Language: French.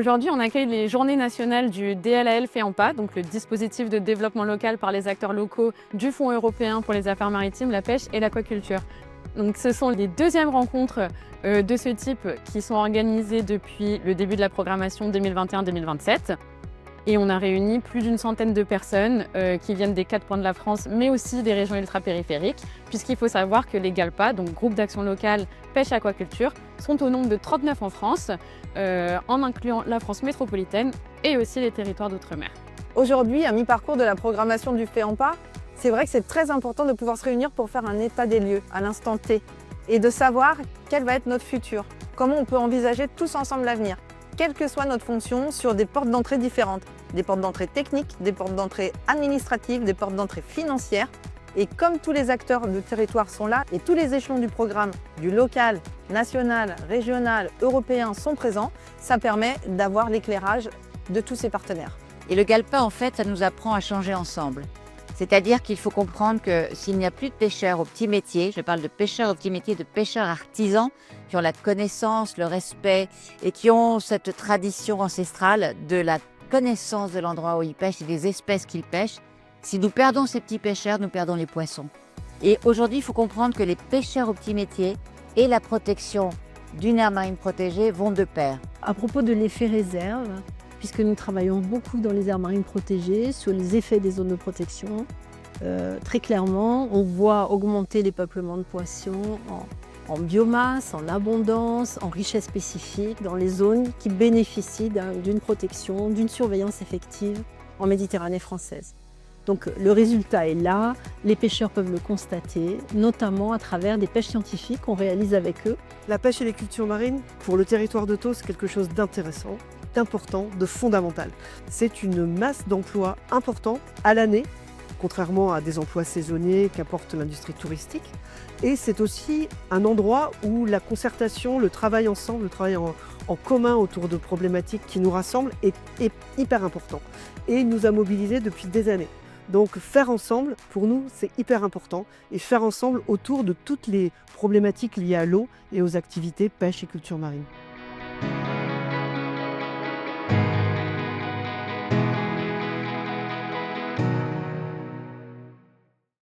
Aujourd'hui, on accueille les journées nationales du DLAL FEAMPA, donc le dispositif de développement local par les acteurs locaux du Fonds européen pour les affaires maritimes, la pêche et l'aquaculture. Donc, ce sont les deuxièmes rencontres de ce type qui sont organisées depuis le début de la programmation 2021-2027. Et on a réuni plus d'une centaine de personnes qui viennent des 4 coins de la France, mais aussi des régions ultra-périphériques, puisqu'il faut savoir que les GALPA, donc groupes d'action locale pêche aquaculture, sont au nombre de 39 en France, en incluant la France métropolitaine et aussi les territoires d'outre-mer. Aujourd'hui, à mi-parcours de la programmation du FEAMPA, c'est vrai que c'est très important de pouvoir se réunir pour faire un état des lieux à l'instant T et de savoir quel va être notre futur, comment on peut envisager tous ensemble l'avenir, quelle que soit notre fonction, sur des portes d'entrée différentes. Des portes d'entrée techniques, des portes d'entrée administratives, des portes d'entrée financières. Et comme tous les acteurs de territoire sont là et tous les échelons du programme, du local, national, régional, européen sont présents, ça permet d'avoir l'éclairage de tous ces partenaires. Et le GALPA, en fait, ça nous apprend à changer ensemble. C'est-à-dire qu'il faut comprendre que s'il n'y a plus de pêcheurs au petit métier, je parle de pêcheurs au petit métier, de pêcheurs artisans, qui ont la connaissance, le respect et qui ont cette tradition ancestrale de la connaissance de l'endroit où ils pêchent et des espèces qu'ils pêchent, si nous perdons ces petits pêcheurs, nous perdons les poissons. Et aujourd'hui, il faut comprendre que les pêcheurs au petit métier et la protection d'une aire marine protégée vont de pair. À propos de l'effet réserve, puisque nous travaillons beaucoup dans les aires marines protégées, sur les effets des zones de protection, très clairement, on voit augmenter les peuplements de poissons en biomasse, en abondance, en richesse spécifique dans les zones qui bénéficient d'une protection, d'une surveillance effective en Méditerranée française. Donc le résultat est là, les pêcheurs peuvent le constater, notamment à travers des pêches scientifiques qu'on réalise avec eux. La pêche et les cultures marines, pour le territoire de Thau, c'est quelque chose d'intéressant, d'important, de fondamental. C'est une masse d'emplois importants à l'année, contrairement à des emplois saisonniers qu'apporte l'industrie touristique. Et c'est aussi un endroit où la concertation, le travail ensemble, le travail en commun autour de problématiques qui nous rassemblent est hyper important. Et il nous a mobilisés depuis des années. Donc faire ensemble, pour nous, c'est hyper important. Et faire ensemble autour de toutes les problématiques liées à l'eau et aux activités pêche et culture marine.